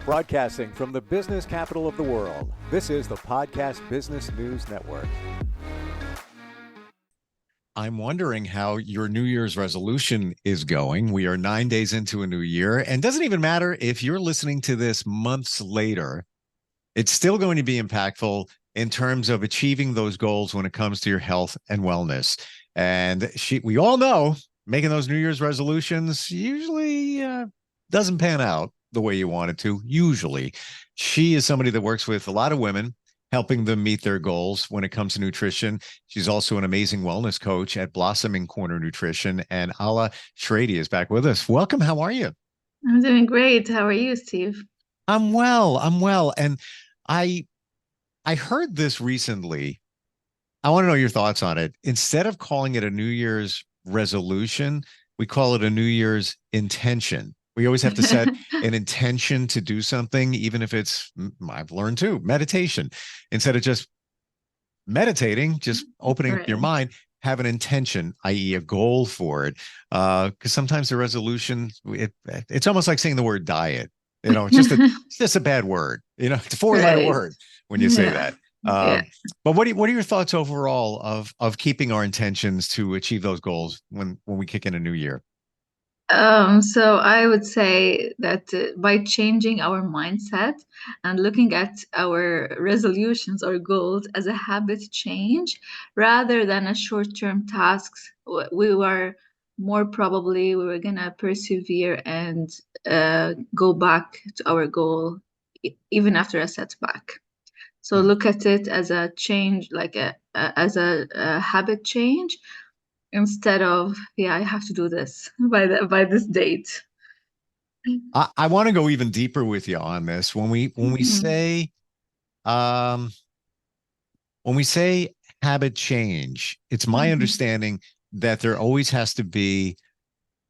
Broadcasting from the business capital of the world, this is the Podcast Business News Network. I'm wondering how your New Year's resolution is going. We are 9 days into a new year, and it doesn't even matter if you're listening to this months later, it's still going to be impactful in terms of achieving those goals when it comes to your health and wellness. And we all know making those New Year's resolutions usually doesn't pan out the way you want it to. Usually, she is somebody that works with a lot of women, helping them meet their goals when it comes to nutrition. She's also an amazing wellness coach at Blossoming Corner Nutrition. And Alaa Chreide is back with us. Welcome. How are you? I'm doing great. How are you, Steve? I'm well. I'm well. And I I heard this recently. I want to know your thoughts on it. Instead of calling it a New Year's resolution, we call it a New Year's intention. We always have to set an intention to do something, even if it's, I've learned too, meditation. Instead of just meditating, just opening up your Right. mind, have an intention, i.e., a goal for it. Because sometimes the resolution, it's almost like saying the word diet. It's just a bad word. It's a four-letter Right. word when you say Yeah. that. Yeah. But what are your thoughts overall of keeping our intentions to achieve those goals when we kick in a new year? So I would say that by changing our mindset and looking at our resolutions or goals as a habit change rather than a short-term tasks, we were more probably we were gonna persevere and go back to our goal even after a setback. So Hmm. look at it as a change, like a habit change instead of, yeah, I have to do this by this date. I want to go even deeper with you on this. Mhm. Um, when we say habit change, it's my Mhm. understanding that there always has to be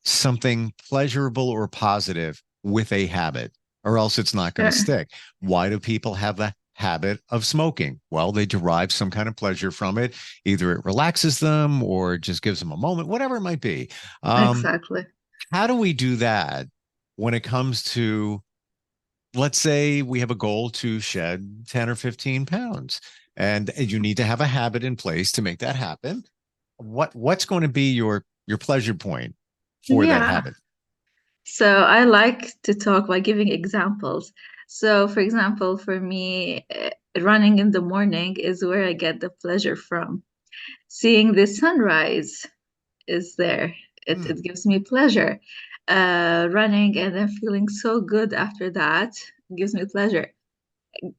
something pleasurable or positive with a habit, or else it's not going to Sure. stick. Why do people have the habit of smoking? Well, they derive some kind of pleasure from it. Either it relaxes them or it just gives them a moment, whatever it might be. Um, Exactly. how do we do that when it comes to, let's say we have a goal to shed 10 or 15 pounds, and you need to have a habit in place to make that happen? What's going to be your pleasure point for that Yeah. habit? So I like to talk by giving examples. So, for example, for me, running in the morning is where I get the pleasure from. Seeing the sunrise is there. Hmm. It gives me pleasure. Running and then feeling so good after that gives me pleasure.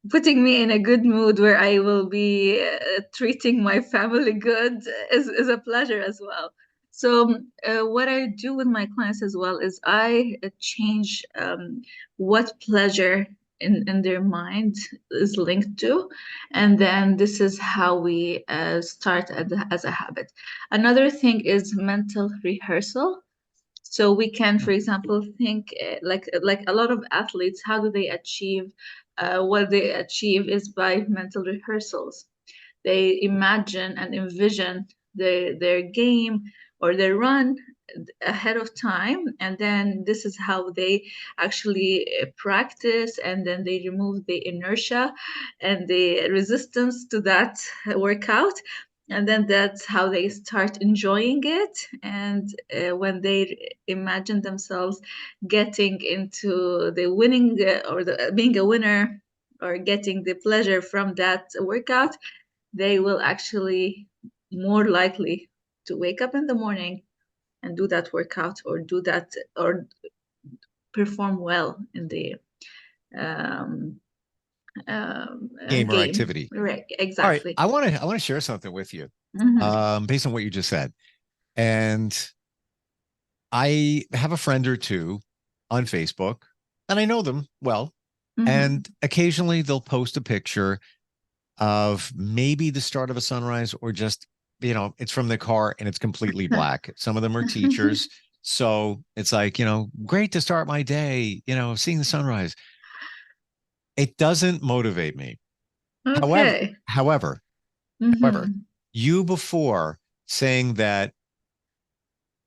Putting me in a good mood where I will be treating my family good is a pleasure as well. So, what I do with my clients as well is I change what pleasure in their mind is linked to, and then this is how we start as a habit. Another thing is mental rehearsal. So we can, for example, think like a lot of athletes, how do they achieve what they achieve is by mental rehearsals. They imagine and envision their game or their run ahead of time, and then this is how they actually practice, and then they remove the inertia and the resistance to that workout, and then that's how they start enjoying it. And when they imagine themselves getting into the winning or the being a winner or getting the pleasure from that workout, they will actually more likely to wake up in the morning and do that workout or do that or perform well in the um, Game or game. activity. Right, All right, exactly. I want to share something with you, Hmm. based on what you just said. And I have a friend or two on Facebook, and I know them well. Hmm. And occasionally they'll post a picture of maybe the start of a sunrise, or just, it's from the car and it's completely black. Some of them are teachers. So it's like, great to start my day, seeing the sunrise. It doesn't motivate me. However, Okay. however, however, Hmm. you before saying that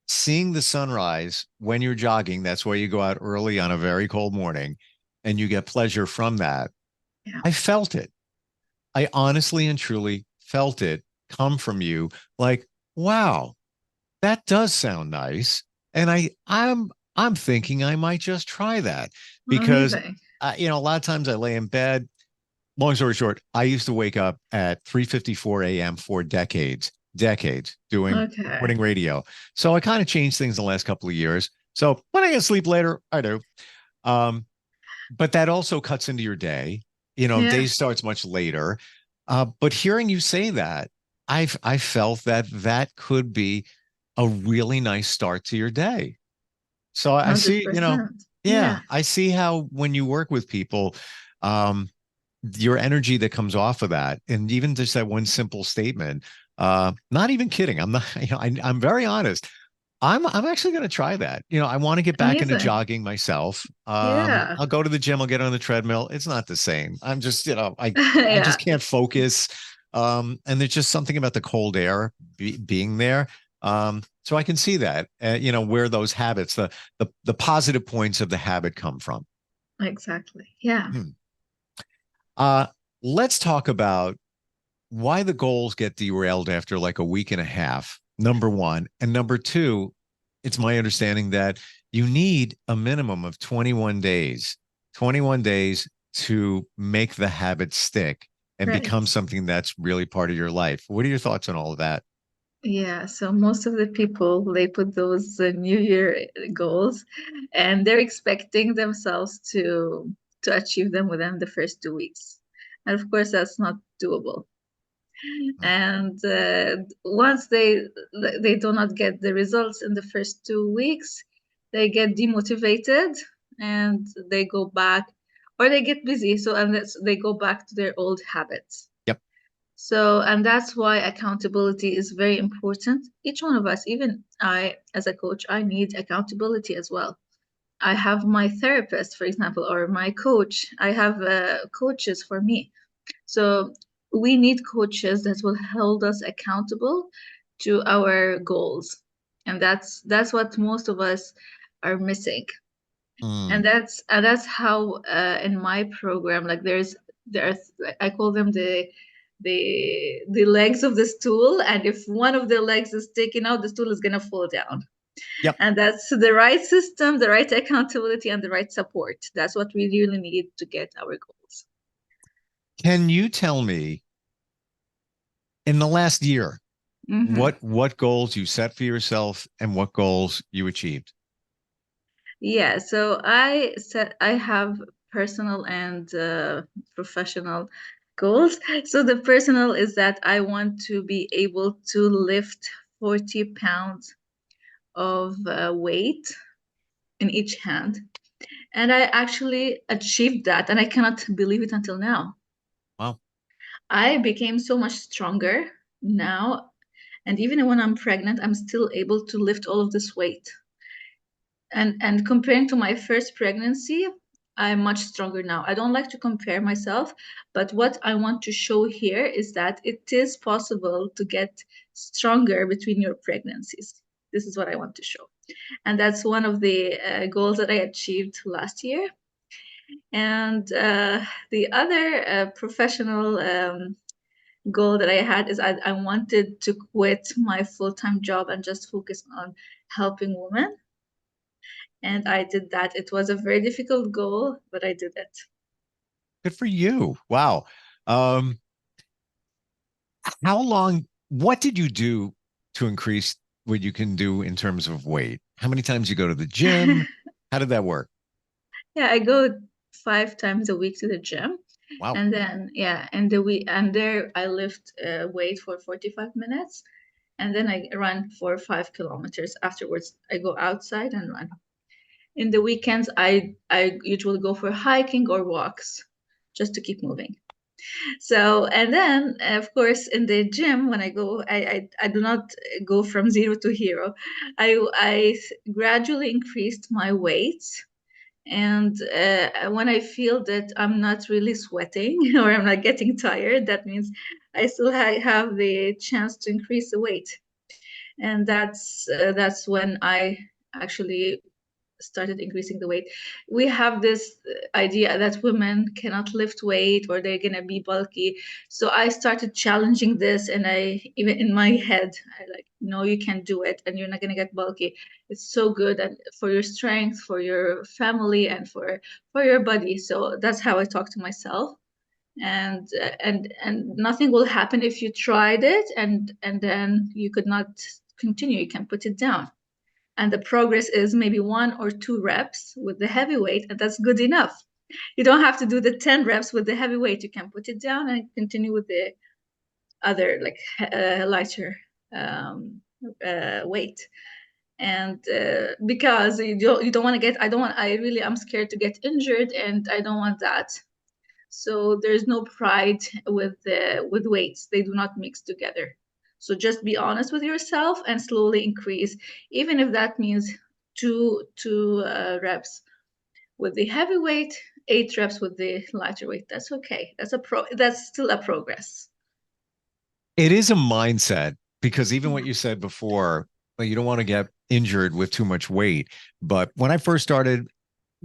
seeing the sunrise when you're jogging, that's why you go out early on a very cold morning, and you get pleasure from that. Yeah, I felt it. I honestly and truly felt it come from you. Like, wow, that does sound nice. And I'm thinking I might just try that because amazing. a lot of times I lay in bed. Long story short, I used to wake up at 3:54 a.m. for decades doing Okay. morning radio. So I kind of changed things the last couple of years. So when I get sleep later, I do. Um, but that also cuts into your day. Yeah, Day starts much later. But hearing you say that, I felt that that could be a really nice start to your day. So I see, 100%. yeah, Yeah, I see how when you work with people, um, your energy that comes off of that, and even just that one simple statement, not even kidding. I'm not, I'm very honest. I'm actually going to try that. I want to get back into amazing. jogging myself. Yeah, I'll go to the gym. I'll get on the treadmill. It's not the same. I'm just, I yeah, just can't focus. And there's just something about the cold air being there. So I can see that, where those habits, the positive points of the habit come from. exactly. Yeah. Hmm. Uh, let's talk about why the goals get derailed after like a week and a half, number one. And number two, it's my understanding that you need a minimum of 21 days to make the habit stick and Right. become something that's really part of your life. What are your thoughts on all of that? Yeah, so most of the people they put those New Year goals, and they're expecting themselves to achieve them within the first 2 weeks, and of course that's not doable. And once they do not get the results in the first 2 weeks, they get demotivated and they go back, or they get busy. So and they go back to their old habits. Yep. So, and that's why accountability is very important. Each one of us, even I, as a coach, I need accountability as well. I have my therapist, for example, or my coach. I have coaches for me. So we need coaches that will hold us accountable to our goals. And that's what most of us are missing. Mm, And that's how in my program, like there's I call them the legs of the stool, and if one of the legs is taken out, the stool is gonna fall down. yep. And that's the right system, the right accountability, and the right support. That's what we really need to get our goals. Can you tell me in the last year Hmm. what goals you set for yourself and what goals you achieved? Yeah, so I have personal and professional goals. So the personal is that I want to be able to lift 40 pounds of weight in each hand. And I actually achieved that, and I cannot believe it until now. Wow. I became so much stronger now, and even when I'm pregnant, I'm still able to lift all of this weight. And comparing to my first pregnancy, I'm much stronger now. I don't like to compare myself, but what I want to show here is that it is possible to get stronger between your pregnancies. This is what I want to show. And that's one of the goals that I achieved last year. And the other professional goal that I had is I wanted to quit my full-time job and just focus on helping women. And I did that. It was a very difficult goal, but I did it. Good for you. Wow. Um, how long, what did you do to increase what you can do in terms of weight? How many times you go to the gym? How did that work? Yeah, I go 5 times a week to the gym. Wow. And then, yeah, and the week and there I lift weight for 45 minutes, and then I run for 5 kilometers. Afterwards, I go outside and run. In the weekends, I usually go for hiking or walks just to keep moving. So, and then of course in the gym when I go, I do not go from zero to hero. I gradually increased my weight, and when I feel that I'm not really sweating or I'm not getting tired, that means I still have the chance to increase the weight. And that's when I actually started increasing the weight. We have this idea that women cannot lift weight or they're gonna be bulky. So I started challenging this, and I even in my head, I like, no, you can do it, and you're not gonna get bulky. It's so good and for your strength, for your family, and for your body. So that's how I talk to myself. And nothing will happen if you tried it and then you could not continue. You can put it down, and the progress is maybe 1 or 2 reps with the heavy weight, and that's good enough. You don't have to do the 10 reps with the heavy weight. You can put it down and continue with the other, like, lighter um, weight. And because you don't want to get, I really am scared to get injured, and I don't want that. So there's no pride with weights. They do not mix together. So just be honest with yourself and slowly increase, even if that means two reps with the heavy weight, 8 reps with the lighter weight. That's okay. That's still a progress. It is a mindset because even what you said before, well, you don't want to get injured with too much weight. But when I first started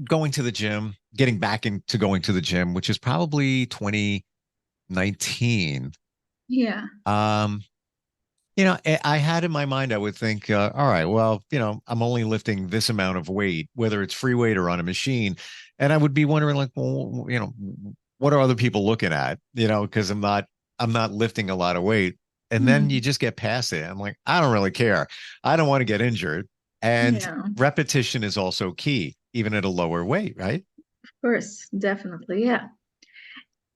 going to the gym, getting back into going to the gym, which is probably 2019, Yeah. um, I had in my mind, I would think, all right, well, I'm only lifting this amount of weight, whether it's free weight or on a machine. And I would be wondering, like, well, what are other people looking at? Because I'm not lifting a lot of weight. And then you Mhm. just get past it. I'm like, I don't really care. I don't want to get injured. And Yeah, of repetition is also key, even at a lower weight, right? course, definitely. Yeah.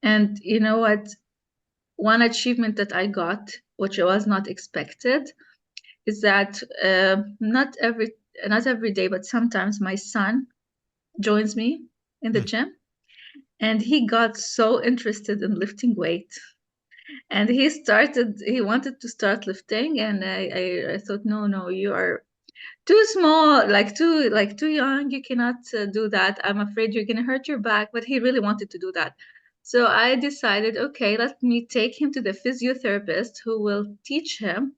And you know what? One achievement that I got, which was not expected, is that not every day, but sometimes my son joins me in the Hmm. gym, and he got so interested in lifting weight, and he wanted to start lifting, and I thought, no, no, you are too small, like too young. You cannot do that. I'm afraid you're gonna hurt your back. But he really wanted to do that. So I decided, okay, let me take him to the physiotherapist who will teach him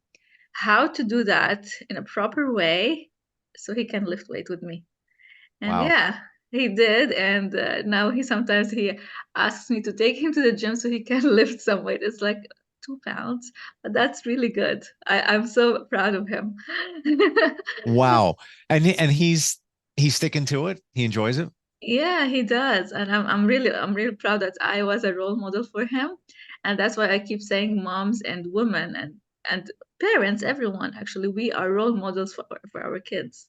how to do that in a proper way so he can lift weight with me. And Wow. yeah, he did. And now he asks me to take him to the gym so he can lift some weight. It's like 2 pounds, but that's really good. I'm so proud of him. Wow. And he's sticking to it. He enjoys it. Yeah, he does. And I'm really proud that I was a role model for him. And that's why I keep saying moms and women and parents, everyone, actually, we are role models for our kids.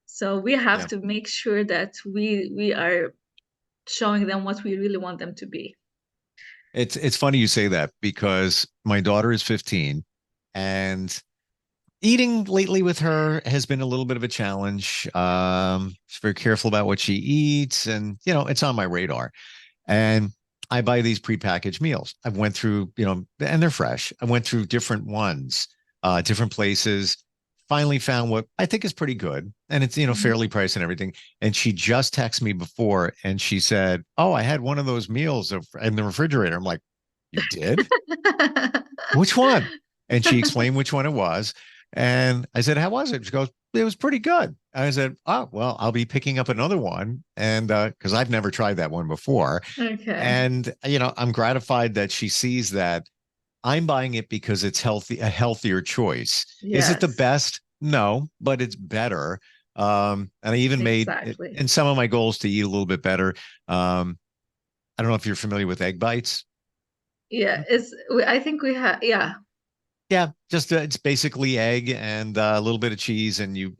So we have Yeah. to make sure that we are showing them what we really want them to be. It's funny you say that because my daughter is 15 and eating lately with her has been a little bit of a challenge. She's very careful about what she eats, and it's on my radar. And I buy these prepackaged meals. I went through, and they're fresh. I went through different ones, different places. Finally found what I think is pretty good, and it's Mhm. fairly priced and everything. And she just texted me before, and she said, "Oh, I had one of those meals in the refrigerator." I'm like, "You did? Which one?" And she explained which one it was. And I said, "How was it?" She goes, "It was pretty good." I said, "Oh, well, I'll be picking up another one." And because I've never tried that one before. Okay. And, I'm gratified that she sees that I'm buying it because it's healthy, a healthier choice. Is it the Yes, best? No, but it's better. And I even made it exactly. in some of my goals to eat a little bit better. I don't know if you're familiar with egg bites. Yeah, I think we have, yeah. Yeah, just it's basically egg and a little bit of cheese, and you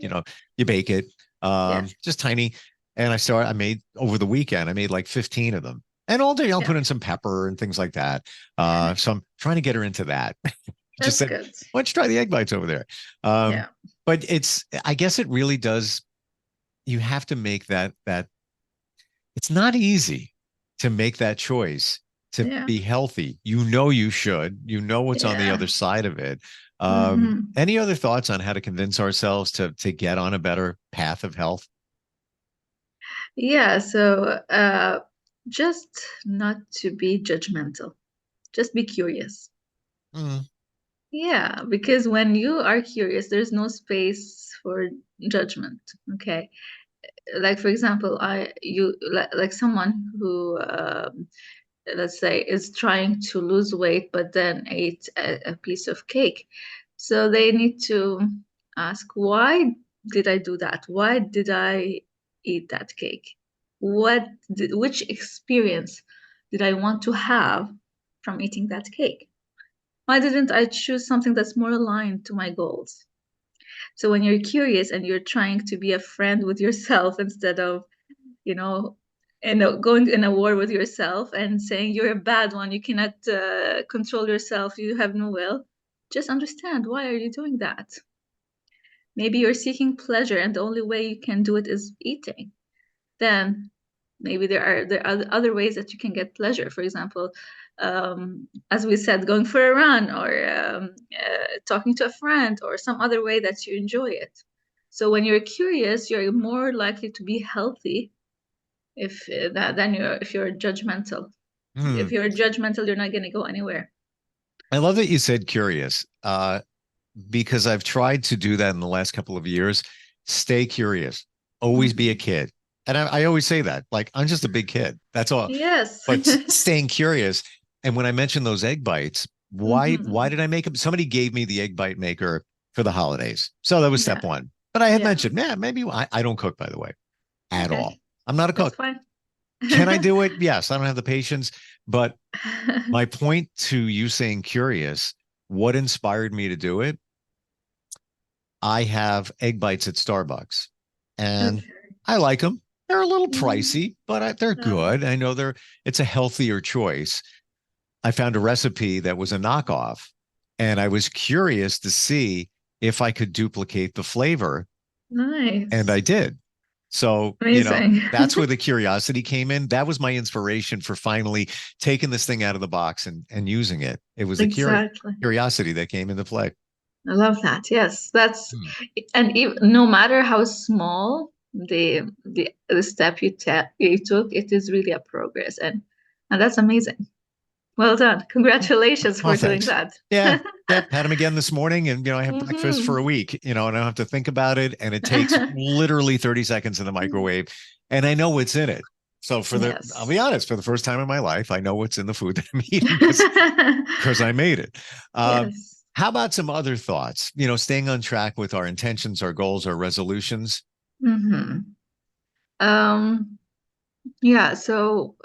bake it, Yeah, just tiny. And I made over the weekend. I made like 15 of them, and all day I'll yeah. put in some pepper and things like that. So I'm trying to get her into that. Just That's said, good. why don't you try the egg bites over there? Um, Yeah, but I guess it really does. You have to make that it's not easy to make that choice to yeah, be healthy. You should. You know what's on the yeah. other side of it. Hmm. Any other thoughts on how to convince ourselves to get on a better path of health? Yeah, so just not to be judgmental, just be curious. Mm, Yeah, because when you are curious, there's no space for judgment. Okay. like for example, like someone who let's say is trying to lose weight but then ate a piece of cake. So they need to ask, why did I do that? Why did I eat that cake? Which experience did I want to have from eating that cake? Why didn't I choose something that's more aligned to my goals? So when you're curious and you're trying to be a friend with yourself instead of, you know, going in a war with yourself and saying you're a bad one, you cannot control yourself, you have no will, just understand, why are you doing that? Maybe you're seeking pleasure and the only way you can do it is eating. Then maybe there are other ways that you can get pleasure. For example, as we said, going for a run, or talking to a friend, or some other way that you enjoy it. So when you're curious, you're more likely to be healthy if that than if you're judgmental. Hmm. If you're judgmental, you're not going to go anywhere. I love that you said curious, because I've tried to do that in the last couple of years. Stay curious, always be a Mhm. kid. And I always say that, like, I'm just a big kid. That's all. Yes. But staying curious. And when I mentioned those egg bites, why Hmm. did I make them? Somebody gave me the egg bite maker for the holidays. So that was Yeah. step one. But I had Yeah. mentioned, yeah, maybe I don't cook, by the way, at all. Okay. I'm not a That's cook. fine. Can I do it? Yes, I don't have the patience. But my point to you saying curious, what inspired me to do it? I have egg bites at Starbucks and Okay. I like them. They're a little Mhm. pricey, but they're good. I know it's a healthier choice. I found a recipe that was a knockoff and I was curious to see if I could duplicate the flavor, and I Nice. did. So, Amazing. that's where the curiosity came in. That was my inspiration for finally taking this thing out of the box and using it. It was the Exactly. curiosity that came into play. I love that. Yes, that's, Hmm. and even, no matter how small the step you took, it is really a progress, and that's amazing. Well done. Congratulations Oh, for doing thanks. that. Yeah. Yep. Had them again this morning. And, I have breakfast for a Hmm. week, and I don't have to think about it. And it takes literally 30 seconds in the microwave. And I know what's in it. So I'll be Yes. honest, for the first time in my life, I know what's in the food that I'm eating because I made it. Yes. How about some other thoughts? Staying on track with our intentions, our goals, our resolutions. Hmm. Um, Yeah, so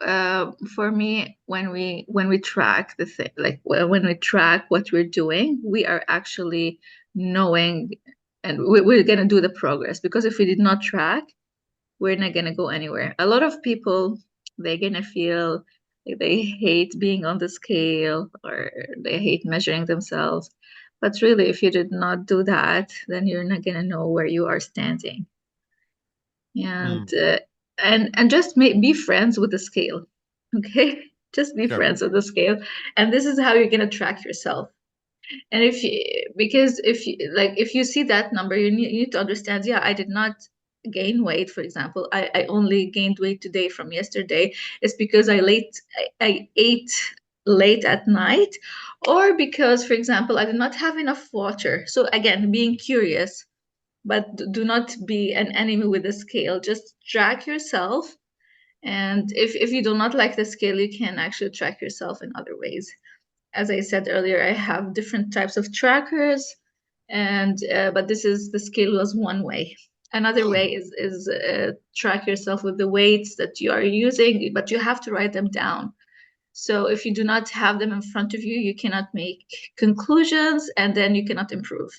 for me, when we track the thing, like when we track what we're doing, we are actually knowing, and we're gonna do the progress. Because if we did not track, we're not gonna go anywhere. A lot of people, they're gonna feel like they hate being on the scale, or they hate measuring themselves. But really, if you did not do that, then you're not gonna know where you are standing. Hmm. And just be friends with the scale. Okay, just be Sure. friends with the scale, and this is how you're going to track yourself. And because if you see that number, you need to understand, yeah, I did not gain weight. For example, I only gained weight today from yesterday. It's because I ate late at night, or because, for example, I did not have enough water. So again, being curious, but do not be an enemy with the scale. Just track yourself. And if you do not like the scale, you can actually track yourself in other ways. As I said earlier, I have different types of trackers, and but the scale was one way. Another Hmm. way is track yourself with the weights that you are using, but you have to write them down. So if you do not have them in front of you, you cannot make conclusions, and then you cannot improve.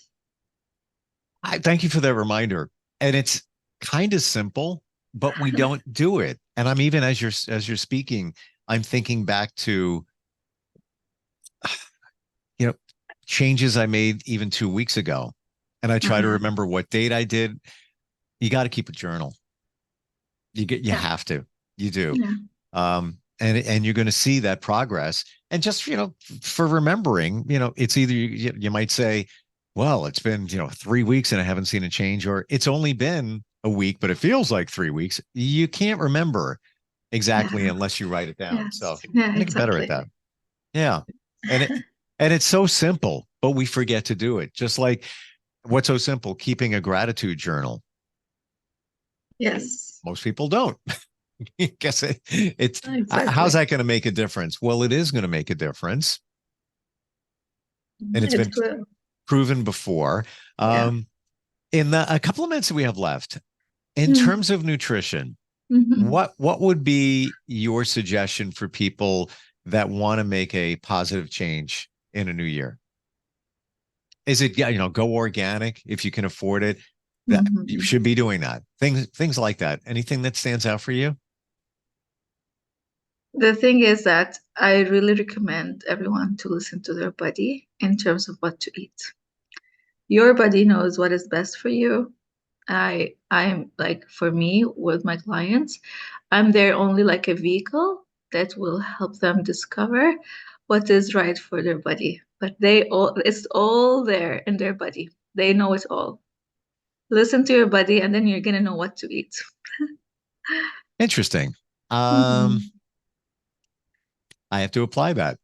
I thank you for that reminder. And it's kind of simple, but we don't do it. And I'm even as you're speaking, I'm thinking back to, you know, changes I made even 2 weeks ago. And I try to Uh-huh. remember what date I did. You got to keep a journal. You Yeah. have to. You do. Yeah. And you're going to see that progress. And just, for remembering, it's either you might say, well, it's been, 3 weeks and I haven't seen a change, or it's only been a week, but it feels like 3 weeks. You can't remember exactly Yeah. unless you write it down. So Yes. Yeah, I think better at exactly. that. Yeah. And it's so simple, but we forget to do it. Just like, what's so simple? Keeping a gratitude journal. Yes. Most people don't. Guess it's how's Exactly. that going to make a difference? Well, it is going to make a difference, and it's It been will. proven before. Yeah. In a couple of minutes that we have left, in Mm-hmm. terms of nutrition, Mm-hmm. what would be your suggestion for people that want to make a positive change in a new year? Is it, go organic if you can afford it? That you Mm-hmm. should be doing that. Things like that. Anything that stands out for you? The thing is that I really recommend everyone to listen to their body in terms of what to eat. Your body knows what is best for you. I'm like, for me with my clients, I'm there only like a vehicle that will help them discover what is right for their body. But it's all there in their body. They know it all. Listen to your body, and then you're gonna know what to eat. Interesting. Mhm. I have to apply that.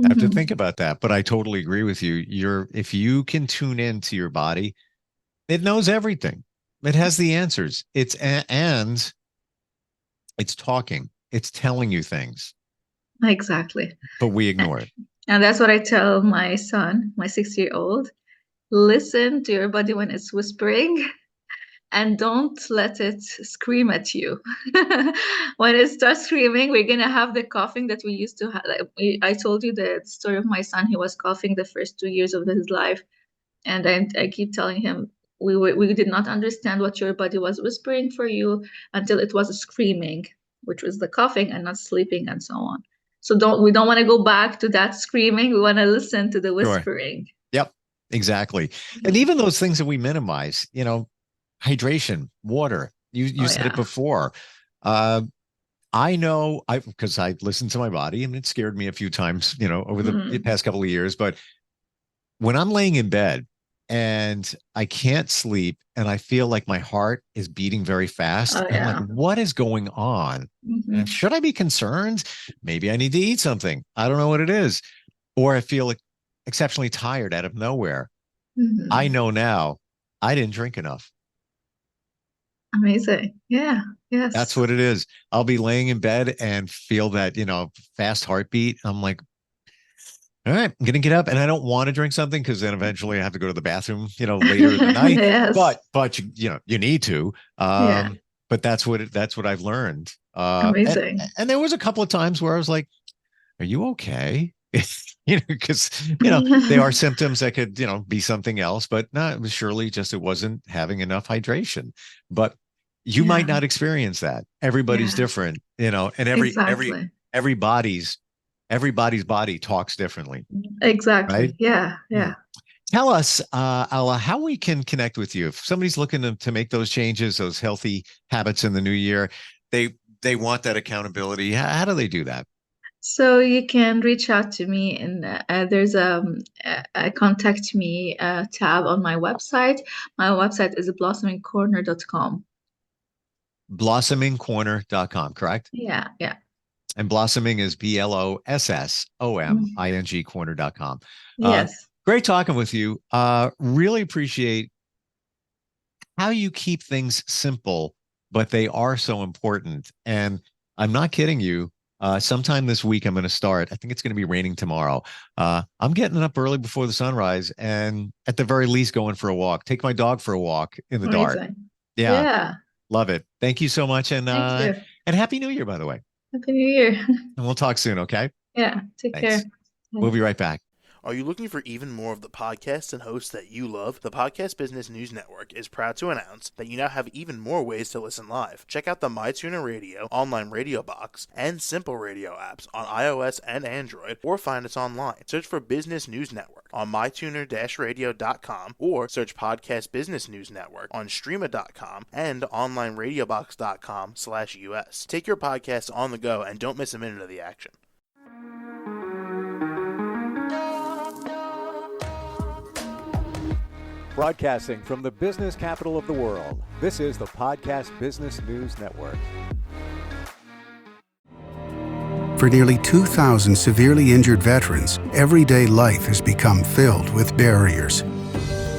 I have to think Mhm. about that. But I totally agree with you. If you can tune into your body, it knows everything. It has the answers. And it's talking. It's telling you things, Exactly. but we ignore it. And that's what I tell my son, my 6-year-old. Listen to your body when it's whispering and don't let it scream at you. When it starts screaming, we're gonna have the coughing that we used to have. I told you the story of my son. He was coughing the first 2 years of his life, and I keep telling him we did not understand what your body was whispering for you until it was screaming, which was the coughing and not sleeping and so on. So we don't want to go back to that screaming. We want to listen to the Sure. whispering. Yep, exactly. And Mhm. even those things that we minimize, hydration, water. You Oh said it yeah. before. Uh, I know because I listened to my body and it scared me a few times, over the Mm. past couple of years. But when I'm laying in bed and I can't sleep and I feel like my heart is beating very fast, Oh and I'm like, yeah. what is going on? And Hmm. should I be concerned? Maybe I need to eat something. I don't know what it is. Or I feel exceptionally tired out of nowhere. I Hmm. know now I didn't drink enough. Amazing. Yeah. That's Yes. what it is. I'll be laying in bed and feel that, fast heartbeat. I'm like, all right, I'm gonna get up, and I don't want to drink something because then eventually I have to go to the bathroom, later in the night. Yes. But you need to. Yeah. But that's what I've learned. Amazing. And there was a couple of times where I was like, "Are you okay?" Because they are symptoms that could be something else, but not, it was surely just it wasn't having enough hydration. But you might Yeah. not experience that. Everybody's Yeah. different, and Exactly. everybody's everybody's body talks differently, right? Exactly. Yeah. Hmm. Yeah. Tell us, Alaa, how we can connect with you. If somebody's looking to make those changes, those healthy habits in the new year, they want that accountability. How do they do that? So you can reach out to me, and there's a contact me tab on my website. My website is blossomingcorner.com. Blossomingcorner.com, correct? Yeah, yeah. And blossoming is BLOSSOMING corner.com. Uh, Yes. Great talking with you. Really appreciate how you keep things simple, but they are so important. And I'm not kidding you. Sometime this week, I'm going to start. I think it's going to be raining tomorrow. I'm getting up early before the sunrise and at the very least going for a walk. Take my dog for a walk in the dark. Amazing. Yeah, Yeah. love it. Thank you so much. Thank you. And Happy New Year, by the way. Happy New Year. And we'll talk soon, okay? Yeah. Take care. Thanks. Bye. We'll be right back. Are you looking for even more of the podcasts and hosts that you love? The Podcast Business News Network is proud to announce that you now have even more ways to listen live. Check out the MyTuner Radio, online radio box, and Simple Radio apps on iOS and Android, or find us online. Search for Business News Network on mytuner-radio.com, or search Podcast Business News Network on streama.com and onlineradiobox.com/US. Take your podcast on the go and don't miss a minute of the action. Broadcasting from the business capital of the world, this is the Podcast Business News Network. For nearly 2,000 severely injured veterans, everyday life has become filled with barriers.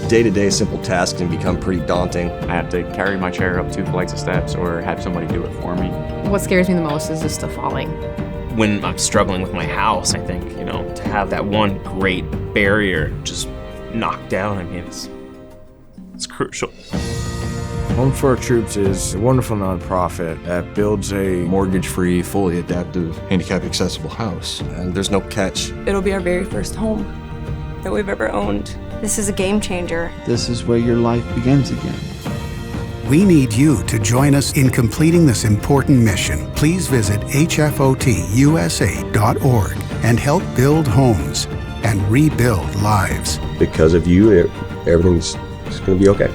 day-to-day simple tasks can become pretty daunting. I have to carry my chair up 2 flights of steps or have somebody do it for me. What scares me the most is just the falling. When I'm struggling with my house, I think, to have that one great barrier just knocked down, it's crucial. Home for Our Troops is a wonderful nonprofit that builds a Mortgage-free, fully adaptive, handicap-accessible house. And there's no catch. It'll be our very first home that we've ever owned. This is a game changer. This is where your life begins again. We need you to join us in completing this important mission. Please visit hfotusa.org and help build homes and rebuild lives. Because of you, everything's going to be okay.